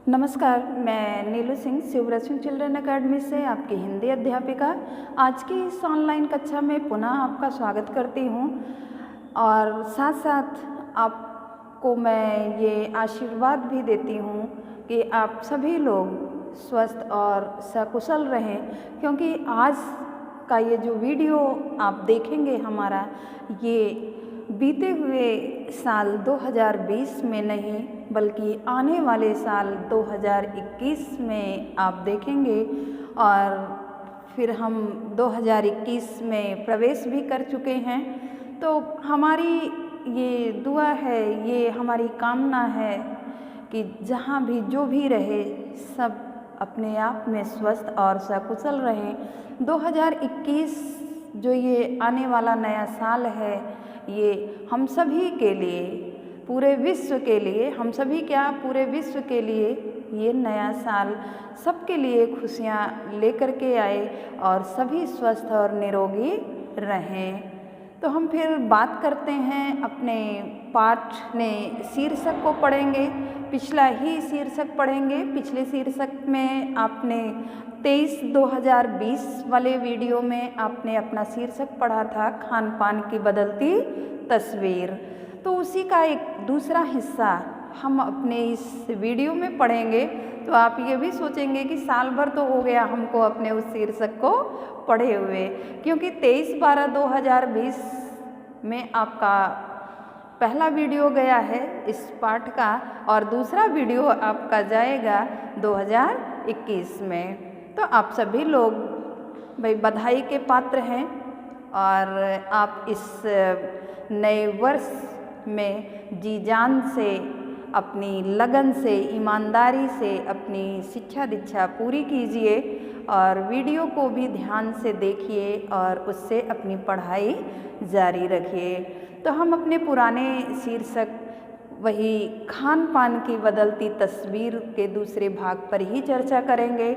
नमस्कार, मैं नीलू Singh Shivraj Singh children academy से आपकी हिंदी अध्यापिका। आज की इस ऑनलाइन कक्षा में पुनः आपका स्वागत करती हूँ और साथ साथ आपको मैं ये आशीर्वाद भी देती हूँ कि आप सभी लोग स्वस्थ और सकुशल रहें, क्योंकि आज का ये जो वीडियो आप देखेंगे हमारा, ये बीते हुए साल 2020 में नहीं बल्कि आने वाले साल 2021 में आप देखेंगे। और फिर हम 2021 में प्रवेश भी कर चुके हैं। तो हमारी ये दुआ है, ये हमारी कामना है कि जहाँ भी जो भी रहे सब अपने आप में स्वस्थ और सकुशल रहें। 2021 जो ये आने वाला नया साल है, ये हम सभी के लिए, पूरे विश्व के लिए, हम सभी क्या पूरे विश्व के लिए ये नया साल सबके लिए खुशियाँ लेकर के आए और सभी स्वस्थ और निरोगी रहें। तो हम फिर बात करते हैं अपने पाठ में शीर्षक को पढ़ेंगे। पिछला ही शीर्षक पढ़ेंगे। पिछले शीर्षक में आपने 23/2020 वाले वीडियो में आपने अपना शीर्षक पढ़ा था खान पान की बदलती तस्वीर। तो उसी का एक दूसरा हिस्सा हम अपने इस वीडियो में पढ़ेंगे। तो आप ये भी सोचेंगे कि साल भर तो हो गया हमको अपने उस शीर्षक को पढ़े हुए, क्योंकि 23/12/2020 में आपका पहला वीडियो गया है इस पाठ का और दूसरा वीडियो आपका जाएगा 2021 में। तो आप सभी लोग भाई बधाई के पात्र हैं और आप इस नए वर्ष में जी जान से, अपनी लगन से, ईमानदारी से अपनी शिक्षा दीक्षा पूरी कीजिए और वीडियो को भी ध्यान से देखिए और उससे अपनी पढ़ाई जारी रखिए। तो हम अपने पुराने शीर्षक वही खान पान की बदलती तस्वीर के दूसरे भाग पर ही चर्चा करेंगे।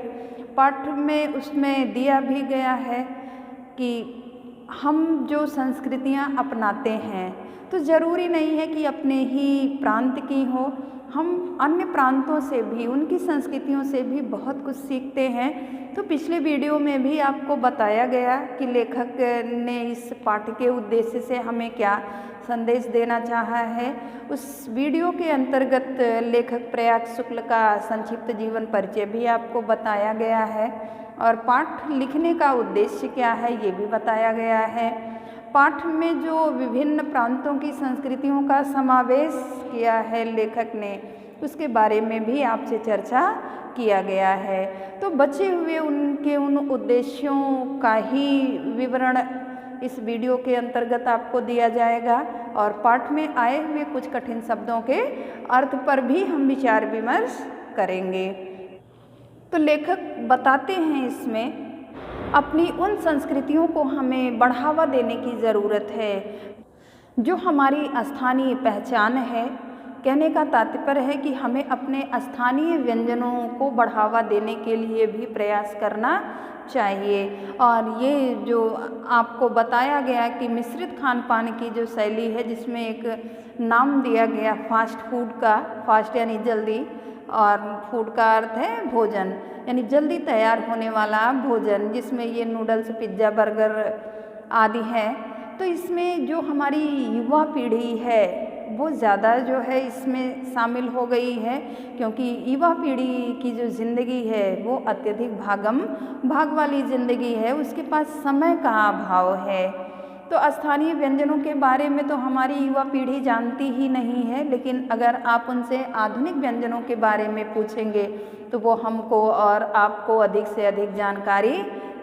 पाठ में उसमें दिया भी गया है कि हम जो संस्कृतियाँ अपनाते हैं तो ज़रूरी नहीं है कि अपने ही प्रांत की हो, हम अन्य प्रांतों से भी, उनकी संस्कृतियों से भी बहुत कुछ सीखते हैं। तो पिछले वीडियो में भी आपको बताया गया कि लेखक ने इस पाठ के उद्देश्य से हमें क्या संदेश देना चाहा है। उस वीडियो के अंतर्गत लेखक प्रयाग शुक्ल का संक्षिप्त जीवन परिचय भी आपको बताया गया है और पाठ लिखने का उद्देश्य क्या है ये भी बताया गया है। पाठ में जो विभिन्न प्रांतों की संस्कृतियों का समावेश किया है लेखक ने, उसके बारे में भी आपसे चर्चा किया गया है। तो बचे हुए उनके उन उद्देश्यों का ही विवरण इस वीडियो के अंतर्गत आपको दिया जाएगा और पाठ में आए हुए कुछ कठिन शब्दों के अर्थ पर भी हम विचार विमर्श करेंगे। तो लेखक बताते हैं इसमें अपनी उन संस्कृतियों को हमें बढ़ावा देने की ज़रूरत है जो हमारी स्थानीय पहचान है। कहने का तात्पर्य है कि हमें अपने स्थानीय व्यंजनों को बढ़ावा देने के लिए भी प्रयास करना चाहिए। और ये जो आपको बताया गया कि मिश्रित खान पान की जो शैली है, जिसमें एक नाम दिया गया फास्ट फूड का, फास्ट यानी जल्दी और फूड का अर्थ है भोजन, यानी जल्दी तैयार होने वाला भोजन, जिसमें ये नूडल्स, पिज्ज़ा, बर्गर आदि हैं। तो इसमें जो हमारी युवा पीढ़ी है वो ज़्यादा जो है इसमें शामिल हो गई है, क्योंकि युवा पीढ़ी की जो ज़िंदगी है वो अत्यधिक भागम भाग वाली ज़िंदगी है, उसके पास समय का अभाव है। तो स्थानीय व्यंजनों के बारे में तो हमारी युवा पीढ़ी जानती ही नहीं है, लेकिन अगर आप उनसे आधुनिक व्यंजनों के बारे में पूछेंगे तो वो हमको और आपको अधिक से अधिक जानकारी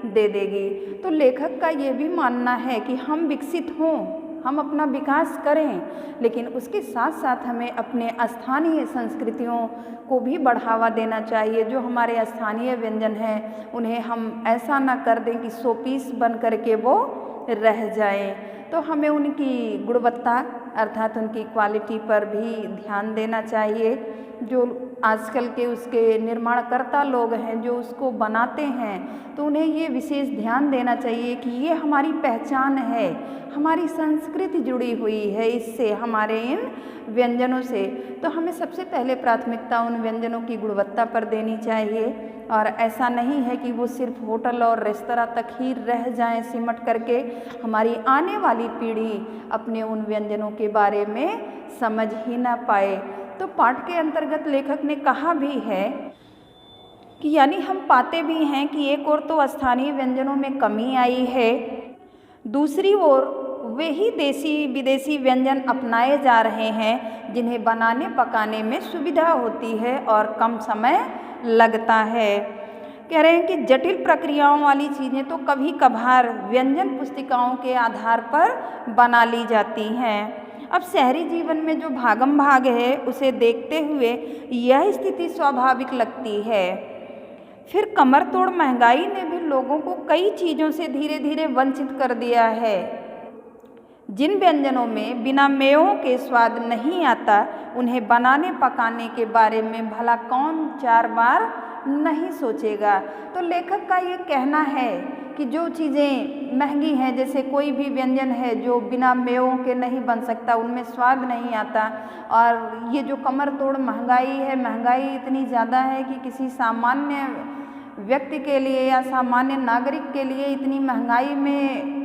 दे देगी। तो लेखक का ये भी मानना है कि हम विकसित हों, हम अपना विकास करें, लेकिन उसके साथ साथ हमें अपने स्थानीय संस्कृतियों को भी बढ़ावा देना चाहिए। जो हमारे स्थानीय व्यंजन हैं उन्हें हम ऐसा ना कर दें कि शोपीस बन करके वो रह जाएं। तो हमें उनकी गुणवत्ता अर्थात उनकी क्वालिटी पर भी ध्यान देना चाहिए। जो आजकल के उसके निर्माणकर्ता लोग हैं, जो उसको बनाते हैं, तो उन्हें ये विशेष ध्यान देना चाहिए कि ये हमारी पहचान है, हमारी संस्कृति जुड़ी हुई है इससे, हमारे इन व्यंजनों से। तो हमें सबसे पहले प्राथमिकता उन व्यंजनों की गुणवत्ता पर देनी चाहिए, और ऐसा नहीं है कि वो सिर्फ होटल और रेस्तरां तक ही रह जाएं सिमट करके, हमारी आने वाली पीढ़ी अपने उन व्यंजनों के बारे में समझ ही ना पाए। तो पाठ के अंतर्गत लेखक ने कहा भी है कि यानी हम पाते भी हैं कि एक ओर तो स्थानीय व्यंजनों में कमी आई है, दूसरी ओर वे ही देसी विदेशी व्यंजन अपनाए जा रहे हैं जिन्हें बनाने पकाने में सुविधा होती है और कम समय लगता है। कह रहे हैं कि जटिल प्रक्रियाओं वाली चीज़ें तो कभी कभार व्यंजन पुस्तिकाओं के आधार पर बना ली जाती हैं। अब शहरी जीवन में जो भागम भाग है उसे देखते हुए यह स्थिति स्वाभाविक लगती है। फिर कमर तोड़ महंगाई ने भी लोगों को कई चीज़ों से धीरे धीरे वंचित कर दिया है। जिन व्यंजनों में बिना मेवों के स्वाद नहीं आता, उन्हें बनाने पकाने के बारे में भला कौन 4 बार नहीं सोचेगा। तो लेखक का ये कहना है कि जो चीज़ें महंगी हैं, जैसे कोई भी व्यंजन है जो बिना मेवों के नहीं बन सकता, उनमें स्वाद नहीं आता, और ये जो कमर तोड़ महंगाई है, महंगाई इतनी ज़्यादा है कि किसी सामान्य व्यक्ति के लिए या सामान्य नागरिक के लिए इतनी महंगाई में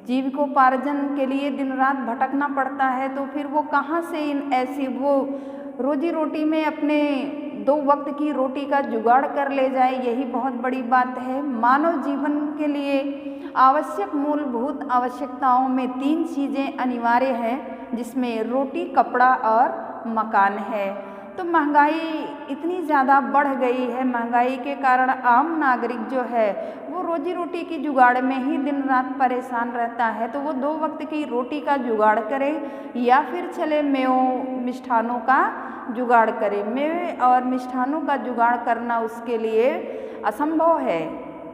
जीविकोपार्जन के लिए दिन रात भटकना पड़ता है, तो फिर वो कहाँ से इन ऐसी वो रोजी रोटी में अपने 2 वक्त की रोटी का जुगाड़ कर ले जाए, यही बहुत बड़ी बात है। मानव जीवन के लिए आवश्यक मूलभूत आवश्यकताओं में 3 चीज़ें अनिवार्य हैं, जिसमें रोटी, कपड़ा और मकान है। तो महंगाई इतनी ज़्यादा बढ़ गई है, महंगाई के कारण आम नागरिक जो है वो रोजी रोटी की जुगाड़ में ही दिन रात परेशान रहता है। तो वो 2 वक्त की रोटी का जुगाड़ करे या फिर चले मेवों मिष्ठानों का जुगाड़ करे। मेवे और मिष्ठानों का जुगाड़ करना उसके लिए असंभव है,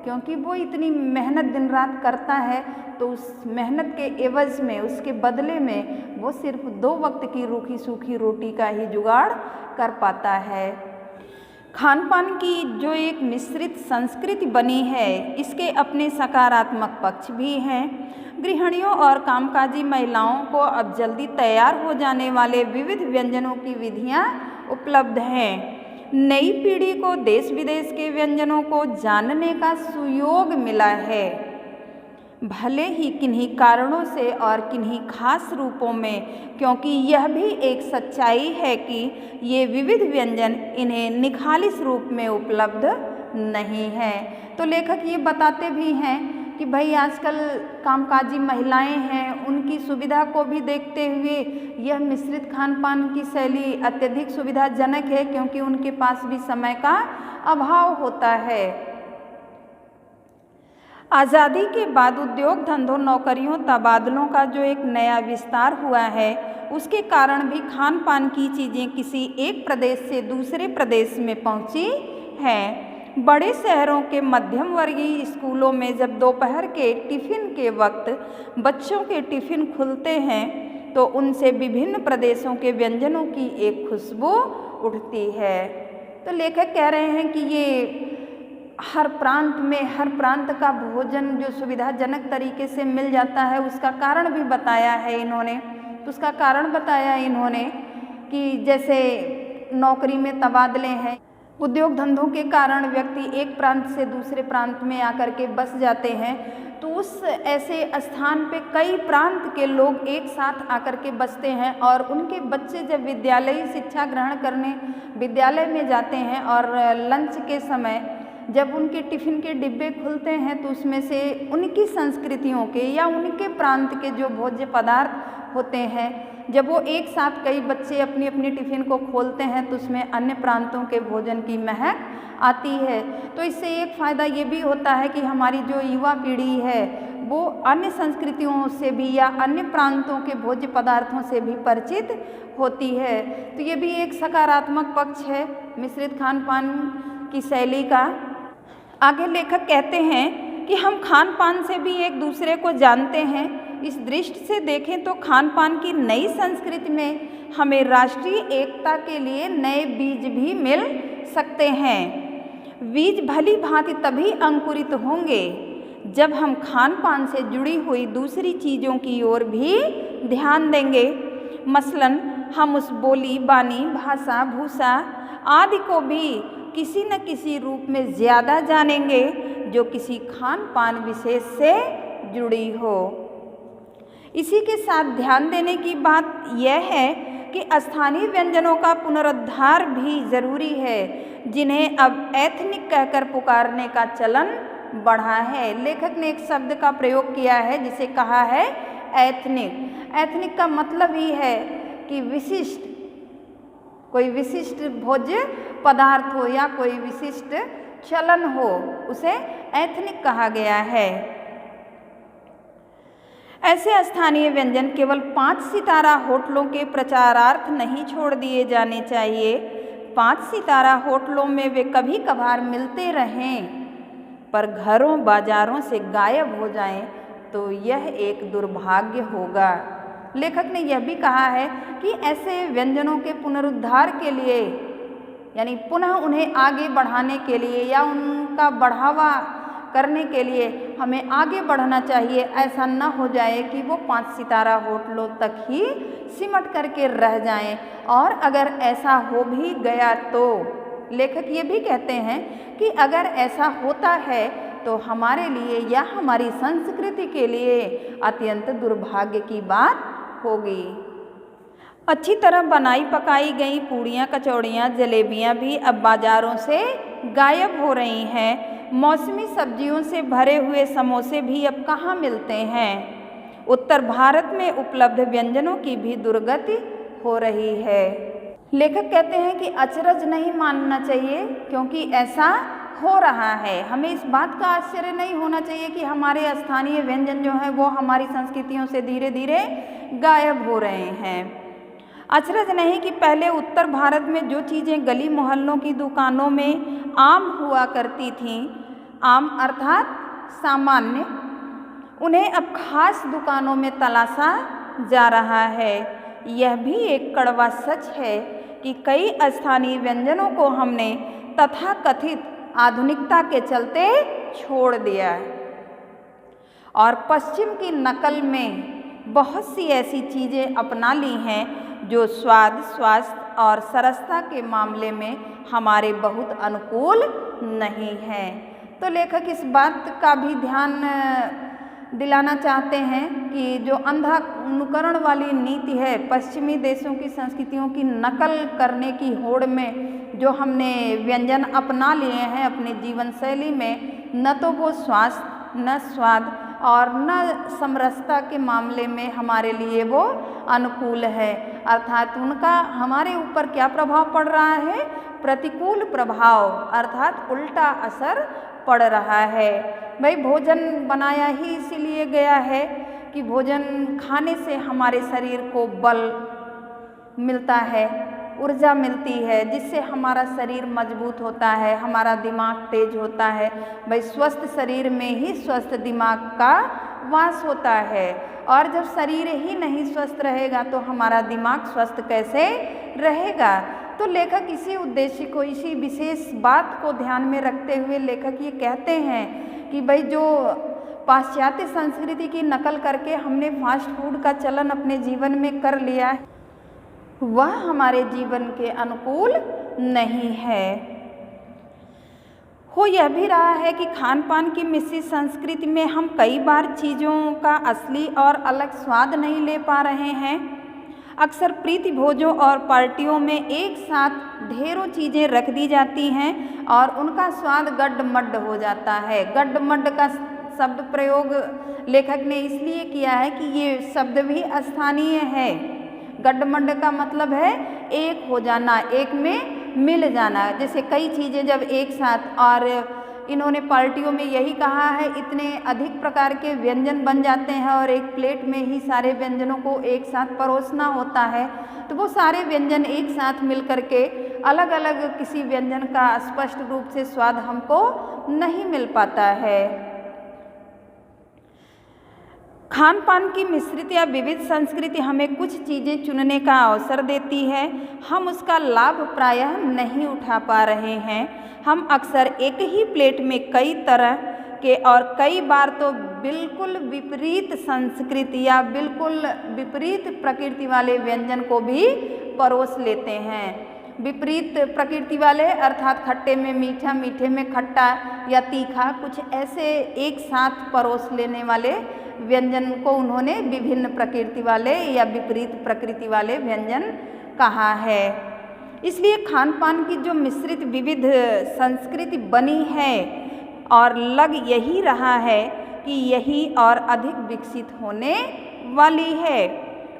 क्योंकि वो इतनी मेहनत दिन रात करता है, तो उस मेहनत के एवज में, उसके बदले में वो सिर्फ 2 वक्त की रूखी सूखी रोटी का ही जुगाड़ कर पाता है। खान पान की जो एक मिश्रित संस्कृति बनी है, इसके अपने सकारात्मक पक्ष भी हैं। गृहिणियों और कामकाजी महिलाओं को अब जल्दी तैयार हो जाने वाले विविध व्यंजनों की विधियां उपलब्ध हैं। नई पीढ़ी को देश विदेश के व्यंजनों को जानने का सुयोग मिला है, भले ही किन्हीं कारणों से और किन्हीं खास रूपों में, क्योंकि यह भी एक सच्चाई है कि ये विविध व्यंजन इन्हें निखालिस रूप में उपलब्ध नहीं है। तो लेखक ये बताते भी हैं कि भाई आजकल कामकाजी महिलाएं हैं, उनकी सुविधा को भी देखते हुए यह मिश्रित खान पान की शैली अत्यधिक सुविधाजनक है, क्योंकि उनके पास भी समय का अभाव होता है। आज़ादी के बाद उद्योग धंधों, नौकरियों, तबादलों का जो एक नया विस्तार हुआ है, उसके कारण भी खान पान की चीज़ें किसी एक प्रदेश से दूसरे प्रदेश में पहुंची हैं। बड़े शहरों के मध्यम वर्गीय स्कूलों में जब दोपहर के टिफ़िन के वक्त बच्चों के टिफ़िन खुलते हैं, तो उनसे विभिन्न प्रदेशों के व्यंजनों की एक खुशबू उठती है। तो लेखक कह रहे हैं कि ये हर प्रांत में, हर प्रांत का भोजन जो सुविधाजनक तरीके से मिल जाता है, उसका कारण भी बताया है इन्होंने। तो उसका कारण बताया इन्होंने कि जैसे नौकरी में तबादले हैं, उद्योग धंधों के कारण व्यक्ति एक प्रांत से दूसरे प्रांत में आकर के बस जाते हैं, तो उस ऐसे स्थान पे कई प्रांत के लोग एक साथ आकर के बसते हैं, और उनके बच्चे जब विद्यालयी शिक्षा ग्रहण करने विद्यालय में जाते हैं और लंच के समय जब उनके टिफ़िन के डिब्बे खुलते हैं, तो उसमें से उनकी संस्कृतियों के या उनके प्रांत के जो भोज्य पदार्थ होते हैं, जब वो एक साथ कई बच्चे अपनी अपनी टिफ़िन को खोलते हैं, तो उसमें अन्य प्रांतों के भोजन की महक आती है। तो इससे एक फ़ायदा ये भी होता है कि हमारी जो युवा पीढ़ी है वो अन्य संस्कृतियों से भी या अन्य प्रांतों के भोज्य पदार्थों से भी परिचित होती है। तो ये भी एक सकारात्मक पक्ष है मिश्रित खान पान की शैली का। आगे लेखक कहते हैं कि हम खान पान से भी एक दूसरे को जानते हैं, इस दृष्टि से देखें तो खान पान की नई संस्कृति में हमें राष्ट्रीय एकता के लिए नए बीज भी मिल सकते हैं। बीज भली भांति तभी अंकुरित होंगे जब हम खान पान से जुड़ी हुई दूसरी चीज़ों की ओर भी ध्यान देंगे। मसलन हम उस बोली, बानी, भाषा, भूषा आदि को भी किसी न किसी रूप में ज़्यादा जानेंगे जो किसी खान पान विशेष से जुड़ी हो। इसी के साथ ध्यान देने की बात यह है कि स्थानीय व्यंजनों का पुनरुद्धार भी ज़रूरी है, जिन्हें अब एथनिक कहकर पुकारने का चलन बढ़ा है। लेखक ने एक शब्द का प्रयोग किया है जिसे कहा है एथनिक। एथनिक का मतलब ही है कि विशिष्ट, कोई विशिष्ट भोज्य पदार्थ हो या कोई विशिष्ट चलन हो, उसे एथनिक कहा गया है। ऐसे स्थानीय व्यंजन केवल 5 सितारा होटलों के प्रचारार्थ नहीं छोड़ दिए जाने चाहिए। 5 सितारा होटलों में वे कभी कभार मिलते रहें, पर घरों बाजारों से गायब हो जाएं तो यह एक दुर्भाग्य होगा। लेखक ने यह भी कहा है कि ऐसे व्यंजनों के पुनरुद्धार के लिए, यानी पुनः उन्हें आगे बढ़ाने के लिए या उनका बढ़ावा करने के लिए हमें आगे बढ़ना चाहिए। ऐसा न हो जाए कि वो 5 सितारा होटलों तक ही सिमट करके रह जाएं, और अगर ऐसा हो भी गया तो लेखक ये भी कहते हैं कि अगर ऐसा होता है तो हमारे लिए या हमारी संस्कृति के लिए अत्यंत दुर्भाग्य की बात होगी। अच्छी तरह बनाई पकाई गई पूड़ियाँ, कचौड़ियाँ, जलेबियाँ भी अब बाज़ारों से गायब हो रही हैं। मौसमी सब्जियों से भरे हुए समोसे भी अब कहाँ मिलते हैं। उत्तर भारत में उपलब्ध व्यंजनों की भी दुर्गति हो रही है। लेखक कहते हैं कि अचरज नहीं मानना चाहिए, क्योंकि ऐसा हो रहा है। हमें इस बात का आश्चर्य नहीं होना चाहिए कि हमारे स्थानीय व्यंजन जो हैं वो हमारी संस्कृतियों से धीरे धीरे गायब हो रहे हैं। अचरज नहीं कि पहले उत्तर भारत में जो चीज़ें गली मोहल्लों की दुकानों में आम हुआ करती थीं, आम अर्थात सामान्य, उन्हें अब खास दुकानों में तलाशा जा रहा है। यह भी एक कड़वा सच है कि कई स्थानीय व्यंजनों को हमने तथाकथित आधुनिकता के चलते छोड़ दिया और पश्चिम की नकल में बहुत सी ऐसी चीज़ें अपना ली हैं जो स्वाद, स्वास्थ्य और सरसता के मामले में हमारे बहुत अनुकूल नहीं हैं। तो लेखक इस बात का भी ध्यान दिलाना चाहते हैं कि जो अंधा अनुकरण वाली नीति है, पश्चिमी देशों की संस्कृतियों की नकल करने की होड़ में जो हमने व्यंजन अपना लिए हैं अपने जीवन शैली में, न तो वो स्वास्थ्य, न स्वाद और न समरसता के मामले में हमारे लिए वो अनुकूल है। अर्थात उनका हमारे ऊपर क्या प्रभाव पड़ रहा है? प्रतिकूल प्रभाव, अर्थात उल्टा असर पड़ रहा है। भाई भोजन बनाया ही इसीलिए गया है कि भोजन खाने से हमारे शरीर को बल मिलता है, ऊर्जा मिलती है, जिससे हमारा शरीर मजबूत होता है, हमारा दिमाग तेज होता है। भाई स्वस्थ शरीर में ही स्वस्थ दिमाग का वास होता है, और जब शरीर ही नहीं स्वस्थ रहेगा तो हमारा दिमाग स्वस्थ कैसे रहेगा। तो लेखक इसी उद्देश्य को, इसी विशेष बात को ध्यान में रखते हुए लेखक ये कहते हैं कि भाई जो पाश्चात्य संस्कृति की नकल करके हमने फास्ट फूड का चलन अपने जीवन में कर लिया है, वह हमारे जीवन के अनुकूल नहीं है। हो यह भी रहा है कि खान पान की मिश्रित संस्कृति में हम कई बार चीज़ों का असली और अलग स्वाद नहीं ले पा रहे हैं। अक्सर प्रीति भोजों और पार्टियों में एक साथ ढेरों चीज़ें रख दी जाती हैं और उनका स्वाद गड्ढ-मड्ढ हो जाता है। गड्ढ-मड्ढ का शब्द प्रयोग लेखक ने इसलिए किया है कि ये शब्द भी स्थानीय है। गड्ढ-मड्ढ का मतलब है एक हो जाना, एक में मिल जाना। जैसे कई चीज़ें जब एक साथ, और इन्होंने पार्टियों में यही कहा है, इतने अधिक प्रकार के व्यंजन बन जाते हैं और एक प्लेट में ही सारे व्यंजनों को एक साथ परोसना होता है, तो वो सारे व्यंजन एक साथ मिल करके अलग अलग किसी व्यंजन का स्पष्ट रूप से स्वाद हमको नहीं मिल पाता है। खान पान की मिश्रित या विविध संस्कृति हमें कुछ चीज़ें चुनने का अवसर देती है। हम उसका लाभ प्रायः नहीं उठा पा रहे हैं। हम अक्सर एक ही प्लेट में कई तरह के और कई बार तो बिल्कुल विपरीत संस्कृति या बिल्कुल विपरीत प्रकृति वाले व्यंजन को भी परोस लेते हैं। विपरीत प्रकृति वाले अर्थात खट्टे में मीठा, मीठे में खट्टा या तीखा, कुछ ऐसे एक साथ परोस लेने वाले व्यंजन को उन्होंने विभिन्न प्रकृति वाले या विपरीत प्रकृति वाले व्यंजन कहा है। इसलिए खान पान की जो मिश्रित विविध संस्कृति बनी है और लग यही रहा है कि यही और अधिक विकसित होने वाली है,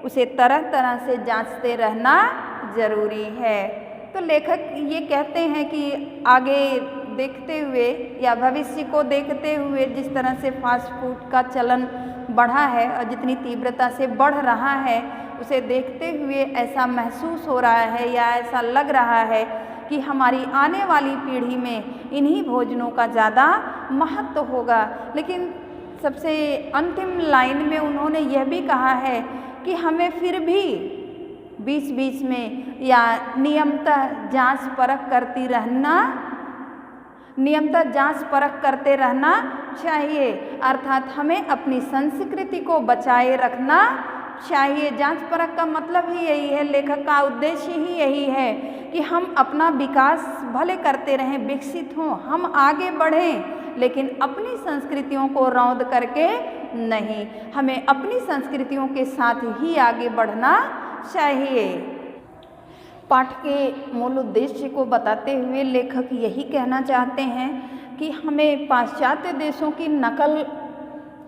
उसे तरह तरह से जांचते रहना जरूरी है। तो लेखक ये कहते हैं कि आगे देखते हुए या भविष्य को देखते हुए जिस तरह से फास्ट फूड का चलन बढ़ा है और जितनी तीव्रता से बढ़ रहा है, उसे देखते हुए ऐसा महसूस हो रहा है या ऐसा लग रहा है कि हमारी आने वाली पीढ़ी में इन्हीं भोजनों का ज़्यादा महत्व होगा। लेकिन सबसे अंतिम लाइन में उन्होंने यह भी कहा है कि हमें फिर भी बीच बीच में या नियमतः जांच परख करते रहना चाहिए। अर्थात हमें अपनी संस्कृति को बचाए रखना चाहिए। जांच परख का मतलब ही यही है, लेखक का उद्देश्य ही यही है कि हम अपना विकास भले करते रहें, विकसित हों, हम आगे बढ़ें, लेकिन अपनी संस्कृतियों को रौंद करके नहीं। हमें अपनी संस्कृतियों के साथ ही आगे बढ़ना चाहिए। पाठ के मूल उद्देश्य को बताते हुए लेखक यही कहना चाहते हैं कि हमें पाश्चात्य देशों की नकल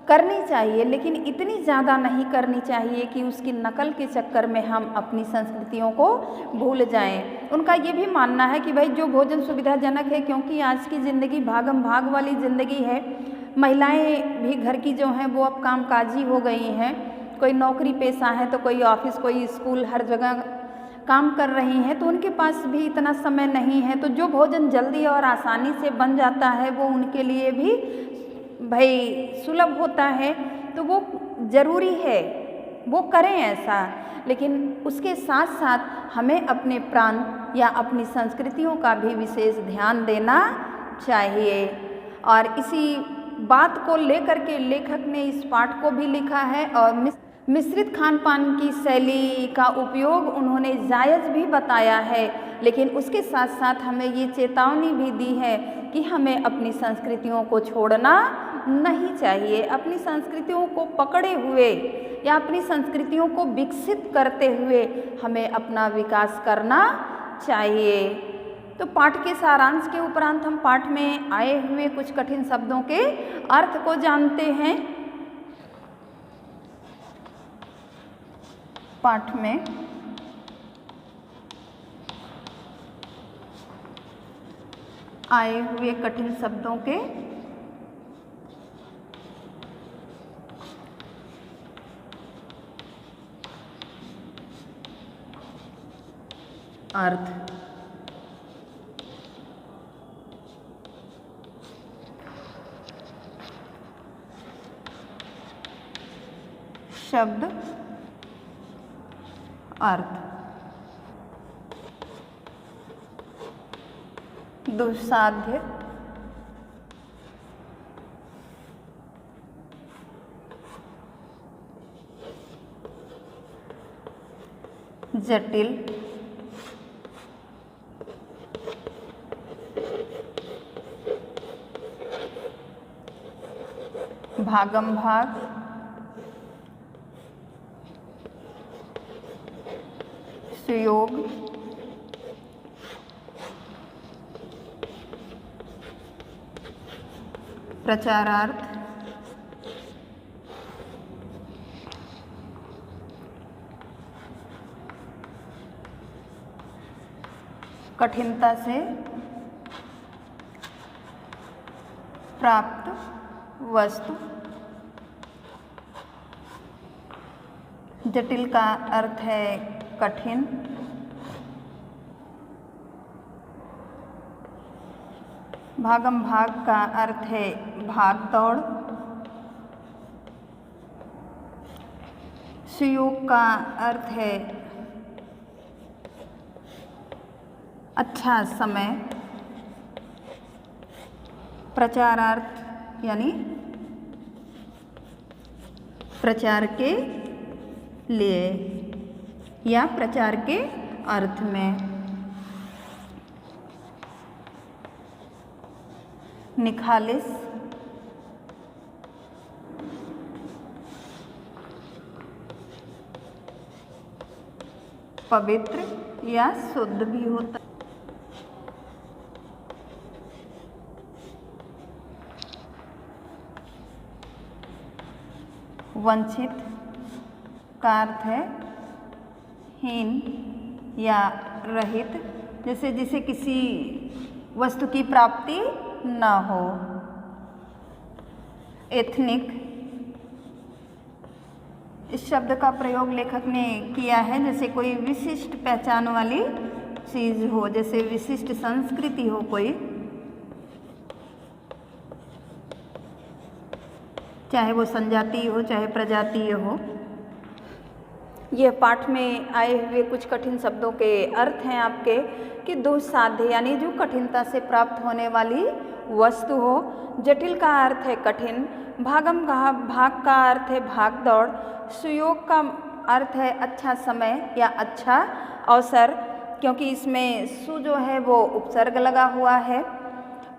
करनी चाहिए, लेकिन इतनी ज़्यादा नहीं करनी चाहिए कि उसकी नकल के चक्कर में हम अपनी संस्कृतियों को भूल जाएं। उनका ये भी मानना है कि भाई जो भोजन सुविधाजनक है, क्योंकि आज की ज़िंदगी भागम भाग वाली ज़िंदगी है, महिलाएं भी घर की जो हैं वो अब कामकाजी हो गई हैं। कोई नौकरी पेशा है तो कोई ऑफिस, कोई स्कूल, हर जगह काम कर रही हैं, तो उनके पास भी इतना समय नहीं है। तो जो भोजन जल्दी और आसानी से बन जाता है वो उनके लिए भी भाई सुलभ होता है, तो वो ज़रूरी है वो करें ऐसा। लेकिन उसके साथ साथ हमें अपने प्रांत या अपनी संस्कृतियों का भी विशेष ध्यान देना चाहिए। और इसी बात को लेकर के लेखक ने इस पाठ को भी लिखा है और मिश्रित खान पान की शैली का उपयोग उन्होंने जायज़ भी बताया है, लेकिन उसके साथ साथ हमें ये चेतावनी भी दी है कि हमें अपनी संस्कृतियों को छोड़ना नहीं चाहिए। अपनी संस्कृतियों को पकड़े हुए या अपनी संस्कृतियों को विकसित करते हुए हमें अपना विकास करना चाहिए। तो पाठ के सारांश के उपरांत हम पाठ में आए हुए कुछ कठिन शब्दों के अर्थ को जानते हैं। पाठ में आए हुए कठिन शब्दों के अर्थ। शब्द अर्थ। दुस्साध्य, जटिल, भागम भाग, सुयोग, प्रचारार्थ, कठिनता से प्राप्त वस्तु। जटिल का अर्थ है कठिन, भागम भाग का अर्थ है भाग दौड़, सुयोग का अर्थ है अच्छा समय। प्रचारार्थ यानी प्रचार के लिए या प्रचार के अर्थ में। निखालिस पवित्र या शुद्ध भी होता है। वंचित का अर्थ है हीन या रहित, जैसे जिसे किसी वस्तु की प्राप्ति न हो। एथनिक, इस शब्द का प्रयोग लेखक ने किया है जैसे कोई विशिष्ट पहचान वाली चीज हो, जैसे विशिष्ट संस्कृति हो कोई, चाहे वो संजातीय हो चाहे प्रजातीय हो। यह पाठ में आए हुए कुछ कठिन शब्दों के अर्थ हैं आपके कि दुस्साध्य यानी जो कठिनता से प्राप्त होने वाली वस्तु हो। जटिल का अर्थ है कठिन। भागम भाग का अर्थ है भाग दौड़। सुयोग का अर्थ है अच्छा समय या अच्छा अवसर, क्योंकि इसमें सु जो है वो उपसर्ग लगा हुआ है।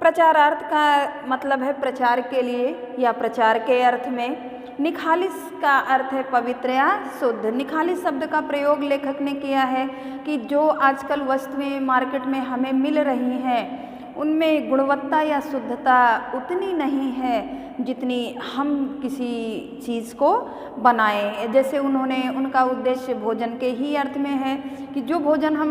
प्रचारार्थ का मतलब है प्रचार के लिए या प्रचार के अर्थ में। निखालिस का अर्थ है पवित्र या शुद्ध। निखालिस शब्द का प्रयोग लेखक ने किया है कि जो आजकल वस्तुएं मार्केट में हमें मिल रही हैं उनमें गुणवत्ता या शुद्धता उतनी नहीं है जितनी हम किसी चीज़ को बनाएं। जैसे उनका उद्देश्य भोजन के ही अर्थ में है कि जो भोजन हम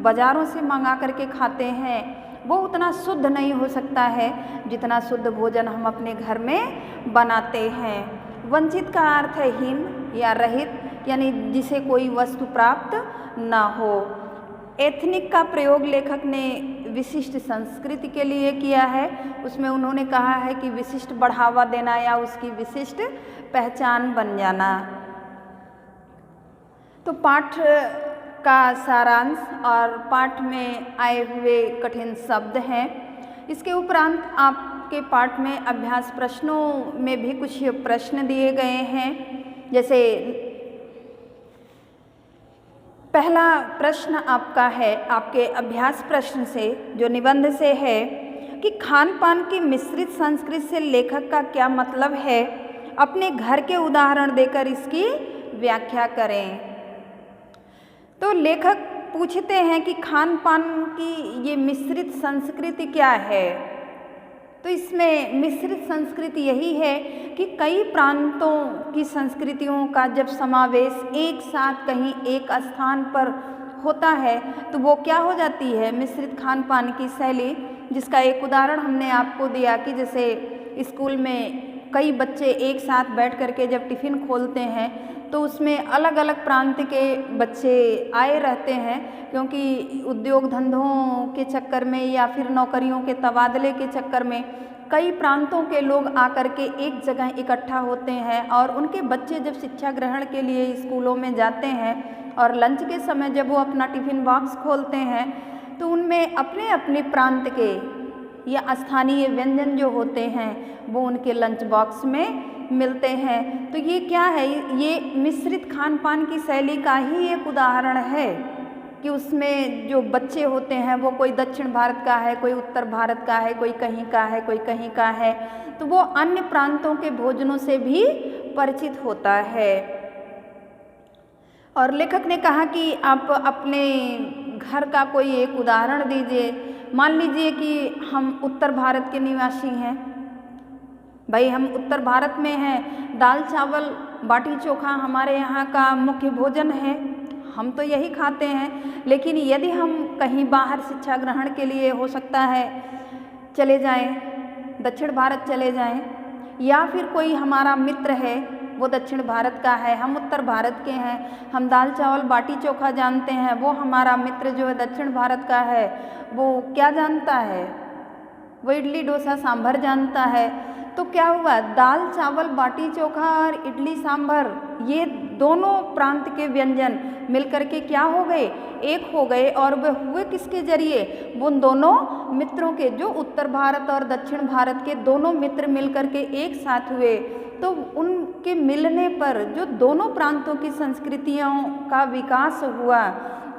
बाज़ारों से मंगा करके खाते हैं वो उतना शुद्ध नहीं हो सकता है जितना शुद्ध भोजन हम अपने घर में बनाते हैं। वंचित का अर्थ है हीन या रहित, यानी जिसे कोई वस्तु प्राप्त न हो। एथनिक का प्रयोग लेखक ने विशिष्ट संस्कृति के लिए किया है। उसमें उन्होंने कहा है कि विशिष्ट बढ़ावा देना या उसकी विशिष्ट पहचान बन जाना। तो पाठ का सारांश और पाठ में आए हुए कठिन शब्द हैं। इसके उपरांत आपके पाठ में अभ्यास प्रश्नों में भी कुछ प्रश्न दिए गए हैं। जैसे पहला प्रश्न आपका है आपके अभ्यास प्रश्न से जो निबंध से है कि खान पान की मिश्रित संस्कृति से लेखक का क्या मतलब है, अपने घर के उदाहरण देकर इसकी व्याख्या करें। तो लेखक पूछते हैं कि खान पान की ये मिश्रित संस्कृति क्या है। तो इसमें मिश्रित संस्कृति यही है कि कई प्रांतों की संस्कृतियों का जब समावेश एक साथ कहीं एक स्थान पर होता है तो वो क्या हो जाती है, मिश्रित खान पान की शैली। जिसका एक उदाहरण हमने आपको दिया कि जैसे स्कूल में कई बच्चे एक साथ बैठ करके जब टिफ़िन खोलते हैं तो उसमें अलग अलग प्रांत के बच्चे आए रहते हैं, क्योंकि उद्योग धंधों के चक्कर में या फिर नौकरियों के तबादले के चक्कर में कई प्रांतों के लोग आकर के एक जगह इकट्ठा होते हैं और उनके बच्चे जब शिक्षा ग्रहण के लिए स्कूलों में जाते हैं और लंच के समय जब वो अपना टिफ़िन बॉक्स खोलते हैं तो उनमें अपने अपने प्रांत के या स्थानीय व्यंजन जो होते हैं वो उनके लंच बॉक्स में मिलते हैं। तो ये क्या है, ये मिश्रित खान पान की शैली का ही एक उदाहरण है कि उसमें जो बच्चे होते हैं वो कोई दक्षिण भारत का है, कोई उत्तर भारत का है, कोई कहीं का है, कोई कहीं का है, तो वो अन्य प्रांतों के भोजनों से भी परिचित होता है। और लेखक ने कहा कि आप अपने घर का कोई एक उदाहरण दीजिए। मान लीजिए कि हम उत्तर भारत के निवासी हैं, भाई हम उत्तर भारत में हैं, दाल चावल बाटी चोखा हमारे यहाँ का मुख्य भोजन है, हम तो यही खाते हैं। लेकिन यदि हम कहीं बाहर शिक्षा ग्रहण के लिए हो सकता है चले जाएं, दक्षिण भारत चले जाएं, या फिर कोई हमारा मित्र है वो दक्षिण भारत का है, हम उत्तर भारत के हैं, हम दाल चावल बाटी चोखा जानते हैं, वो हमारा मित्र जो है दक्षिण भारत का है वो क्या जानता है, वो इडली डोसा सांभर जानता है। तो क्या हुआ, दाल चावल बाटी चोखा और इडली सांभर, ये दोनों प्रांत के व्यंजन मिलकर के क्या हो गए, एक हो गए। और वे हुए किसके जरिए, वो उन दोनों मित्रों के, जो उत्तर भारत और दक्षिण भारत के दोनों मित्र मिलकर के एक साथ हुए। तो उनके मिलने पर जो दोनों प्रांतों की संस्कृतियों का विकास हुआ,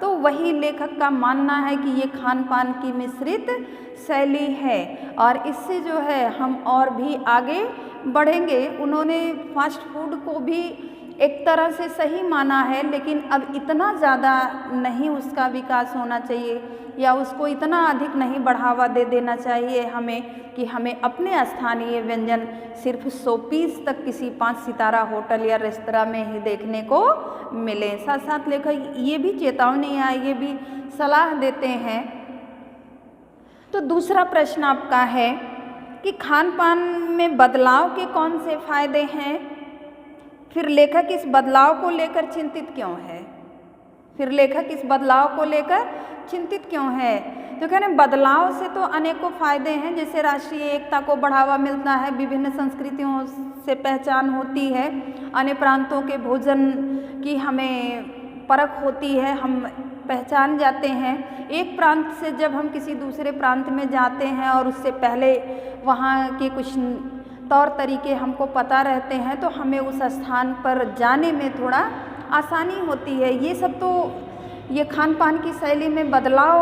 तो वही लेखक का मानना है कि ये खान पान की मिश्रित शैली है और इससे जो है हम और भी आगे बढ़ेंगे। उन्होंने फास्ट फूड को भी एक तरह से सही माना है, लेकिन अब इतना ज़्यादा नहीं उसका विकास होना चाहिए या उसको इतना अधिक नहीं बढ़ावा दे देना चाहिए हमें कि हमें अपने स्थानीय व्यंजन सिर्फ 100 पीस तक किसी 5 सितारा होटल या रेस्तरां में ही देखने को मिले। साथ साथ लेखक ये भी चेतावनी या ये भी सलाह देते हैं। तो दूसरा प्रश्न आपका है कि खान पान में बदलाव के कौन से फायदे हैं, फिर लेखक इस बदलाव को लेकर चिंतित क्यों है, फिर लेखक इस बदलाव को लेकर चिंतित क्यों है। तो कह रहे हैं बदलाव से तो अनेकों फायदे हैं, जैसे राष्ट्रीय एकता को बढ़ावा मिलता है, विभिन्न संस्कृतियों से पहचान होती है, अन्य प्रांतों के भोजन की हमें परख होती है, हम पहचान जाते हैं। एक प्रांत से जब हम किसी दूसरे प्रांत में जाते हैं और उससे पहले वहाँ के कुछ तौर तरीके हमको पता रहते हैं, तो हमें उस स्थान पर जाने में थोड़ा आसानी होती है। ये सब तो ये खान पान की शैली में बदलाव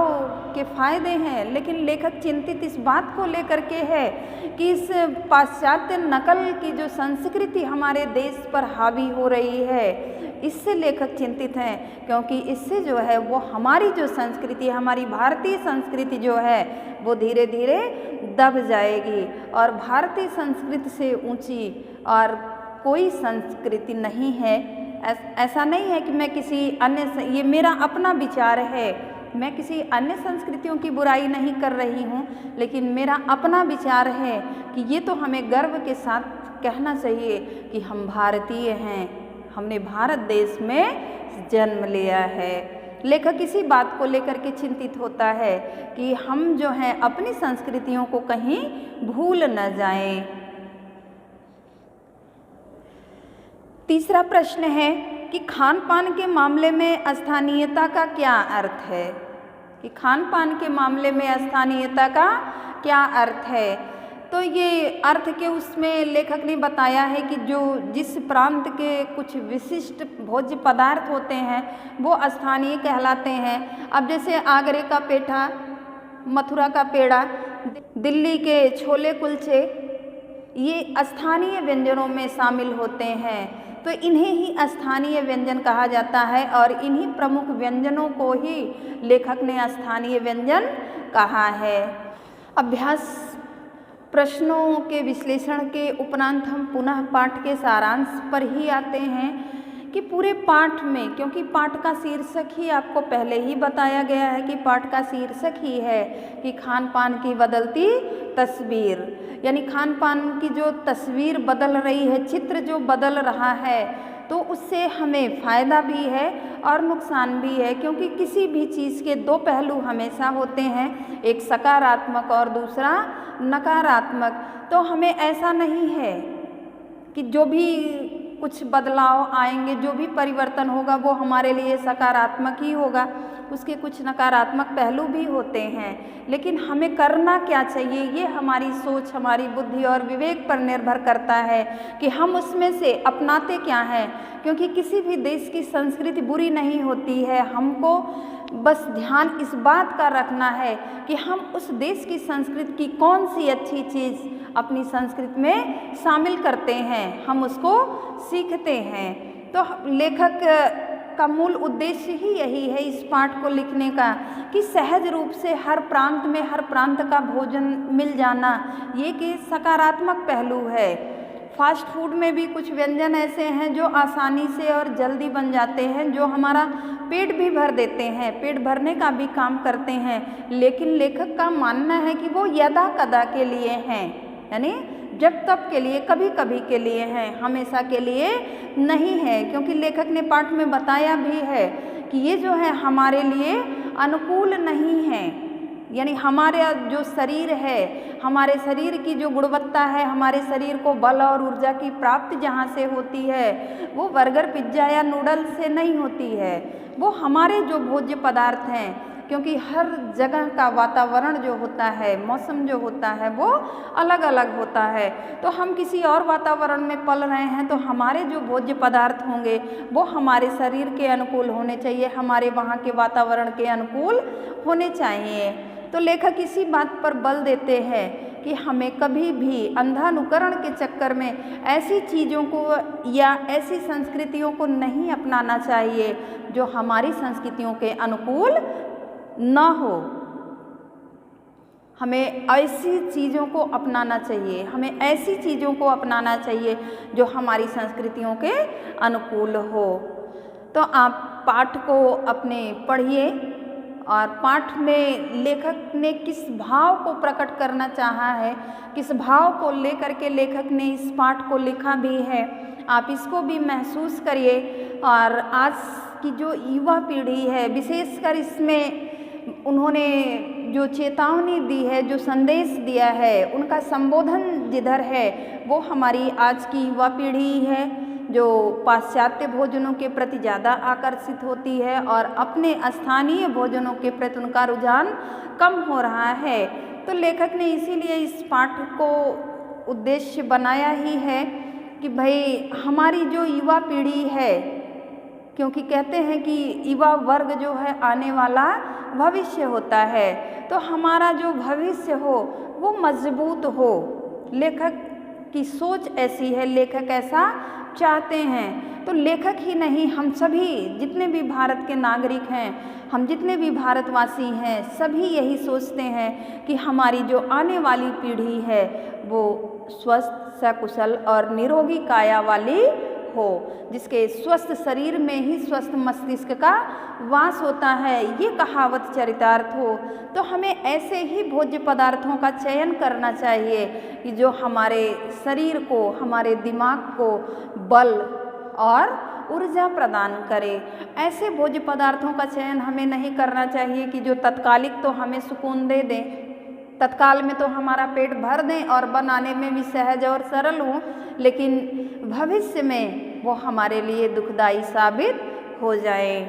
के फायदे हैं, लेकिन लेखक चिंतित इस बात को लेकर के है कि इस पाश्चात्य नकल की जो संस्कृति हमारे देश पर हावी हो रही है, इससे लेखक चिंतित हैं, क्योंकि इससे जो है वो हमारी जो संस्कृति, हमारी भारतीय संस्कृति जो है वो धीरे धीरे दब जाएगी और भारतीय संस्कृति से ऊंची और कोई संस्कृति नहीं है। ऐसा नहीं है कि मैं किसी अन्य, ये मेरा अपना विचार है, मैं किसी अन्य संस्कृतियों की बुराई नहीं कर रही हूँ, लेकिन मेरा अपना विचार है कि ये तो हमें गर्व के साथ कहना चाहिए कि हम भारतीय हैं, हमने भारत देश में जन्म लिया है। लेखक इसी बात को लेकर के चिंतित होता है कि हम जो हैं अपनी संस्कृतियों को कहीं भूल न जाएं। तीसरा प्रश्न है कि खान पान के मामले में स्थानीयता का क्या अर्थ है, कि खान पान के मामले में स्थानीयता का क्या अर्थ है। तो ये अर्थ के उसमें लेखक ने बताया है कि जो जिस प्रांत के कुछ विशिष्ट भोज्य पदार्थ होते हैं वो स्थानीय कहलाते हैं। अब जैसे आगरे का पेठा, मथुरा का पेड़ा, दिल्ली के छोले कुलचे, ये स्थानीय व्यंजनों में शामिल होते हैं। तो इन्हें ही स्थानीय व्यंजन कहा जाता है और इन्हीं प्रमुख व्यंजनों को ही लेखक ने स्थानीय व्यंजन कहा है। अभ्यास प्रश्नों के विश्लेषण के उपरांत हम पुनः पाठ के सारांश पर ही आते हैं कि पूरे पाठ में, क्योंकि पाठ का शीर्षक ही आपको पहले ही बताया गया है कि पाठ का शीर्षक ही है कि खान पान की बदलती तस्वीर, यानी खान पान की जो तस्वीर बदल रही है, चित्र जो बदल रहा है, तो उससे हमें फ़ायदा भी है और नुकसान भी है, क्योंकि किसी भी चीज़ के दो पहलू हमेशा होते हैं, एक सकारात्मक और दूसरा नकारात्मक। तो हमें ऐसा नहीं है कि जो भी कुछ बदलाव आएंगे, जो भी परिवर्तन होगा वो हमारे लिए सकारात्मक ही होगा, उसके कुछ नकारात्मक पहलू भी होते हैं। लेकिन हमें करना क्या चाहिए, ये हमारी सोच, हमारी बुद्धि और विवेक पर निर्भर करता है कि हम उसमें से अपनाते क्या हैं। क्योंकि किसी भी देश की संस्कृति बुरी नहीं होती है, हमको बस ध्यान इस बात का रखना है कि हम उस देश की संस्कृति की कौन सी अच्छी चीज़ अपनी संस्कृति में शामिल करते हैं, हम उसको सीखते हैं। तो लेखक का मूल उद्देश्य ही यही है इस पाठ को लिखने का कि सहज रूप से हर प्रांत में हर प्रांत का भोजन मिल जाना, ये कि सकारात्मक पहलू है। फास्ट फूड में भी कुछ व्यंजन ऐसे हैं जो आसानी से और जल्दी बन जाते हैं, जो हमारा पेट भी भर देते हैं, पेट भरने का भी काम करते हैं, लेकिन लेखक का मानना है कि वो यदा कदा के लिए हैं, यानी जब तब के लिए, कभी कभी के लिए हैं, हमेशा के लिए नहीं है। क्योंकि लेखक ने पाठ में बताया भी है कि ये जो है हमारे लिए अनुकूल नहीं है, यानी हमारा जो शरीर है, हमारे शरीर की जो गुणवत्ता है, हमारे शरीर को बल और ऊर्जा की प्राप्ति जहाँ से होती है वो बर्गर, पिज्ज़ा या नूडल्स से नहीं होती है, वो हमारे जो भोज्य पदार्थ हैं। क्योंकि हर जगह का वातावरण जो होता है, मौसम जो होता है वो अलग अलग होता है। तो हम किसी और वातावरण में पल रहे हैं तो हमारे जो भोज्य पदार्थ होंगे वो हमारे शरीर के अनुकूल होने चाहिए, हमारे वहाँ के वातावरण के अनुकूल होने चाहिए। तो लेखक इसी बात पर बल देते हैं कि हमें कभी भी अंधानुकरण के चक्कर में ऐसी चीज़ों को या ऐसी संस्कृतियों को नहीं अपनाना चाहिए जो हमारी संस्कृतियों के अनुकूल न हो। हमें ऐसी चीज़ों को अपनाना चाहिए, हमें ऐसी चीज़ों को अपनाना चाहिए जो हमारी संस्कृतियों के अनुकूल हो। तो आप पाठ को अपने पढ़िए और पाठ में लेखक ने किस भाव को प्रकट करना चाहा है, किस भाव को लेकर के लेखक ने इस पाठ को लिखा भी है, आप इसको भी महसूस करिए। और आज की जो युवा पीढ़ी है, विशेषकर इसमें उन्होंने जो चेतावनी दी है, जो संदेश दिया है, उनका संबोधन जिधर है वो हमारी आज की युवा पीढ़ी है जो पाश्चात्य भोजनों के प्रति ज़्यादा आकर्षित होती है और अपने स्थानीय भोजनों के प्रति उनका रुझान कम हो रहा है। तो लेखक ने इसीलिए इस पाठ को उद्देश्य बनाया ही है कि भाई हमारी जो युवा पीढ़ी है, क्योंकि कहते हैं कि युवा वर्ग जो है आने वाला भविष्य होता है, तो हमारा जो भविष्य हो वो मजबूत हो। लेखक की सोच ऐसी है, लेखक ऐसा चाहते हैं। तो लेखक ही नहीं, हम सभी जितने भी भारत के नागरिक हैं, हम जितने भी भारतवासी हैं, सभी यही सोचते हैं कि हमारी जो आने वाली पीढ़ी है वो स्वस्थ, सकुशल और निरोगी काया वाली हो, जिसके स्वस्थ शरीर में ही स्वस्थ मस्तिष्क का वास होता है, ये कहावत चरितार्थ हो। तो हमें ऐसे ही भोज्य पदार्थों का चयन करना चाहिए कि जो हमारे शरीर को, हमारे दिमाग को बल और ऊर्जा प्रदान करे। ऐसे भोज्य पदार्थों का चयन हमें नहीं करना चाहिए कि जो तत्कालिक तो हमें सुकून दे दें, तत्काल में तो हमारा पेट भर दें और बनाने में भी सहज और सरल हों, लेकिन भविष्य में वो हमारे लिए दुखदाई साबित हो जाए।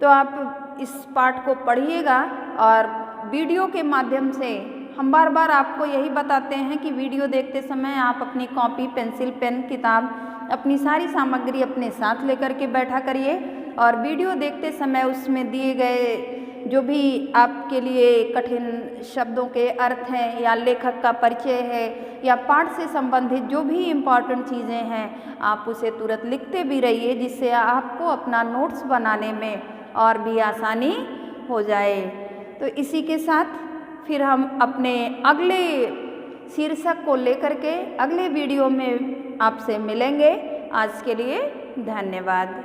तो आप इस पाठ को पढ़िएगा और वीडियो के माध्यम से हम बार बार आपको यही बताते हैं कि वीडियो देखते समय आप अपनी कॉपी, पेंसिल, पेन, किताब, अपनी सारी सामग्री अपने साथ लेकर के बैठा करिए और वीडियो देखते समय उसमें दिए गए जो भी आपके लिए कठिन शब्दों के अर्थ हैं या लेखक का परिचय है या पाठ से संबंधित जो भी इम्पॉर्टेंट चीज़ें हैं, आप उसे तुरंत लिखते भी रहिए, जिससे आपको अपना नोट्स बनाने में और भी आसानी हो जाए। तो इसी के साथ फिर हम अपने अगले शीर्षक को लेकर के अगले वीडियो में आपसे मिलेंगे। आज के लिए धन्यवाद।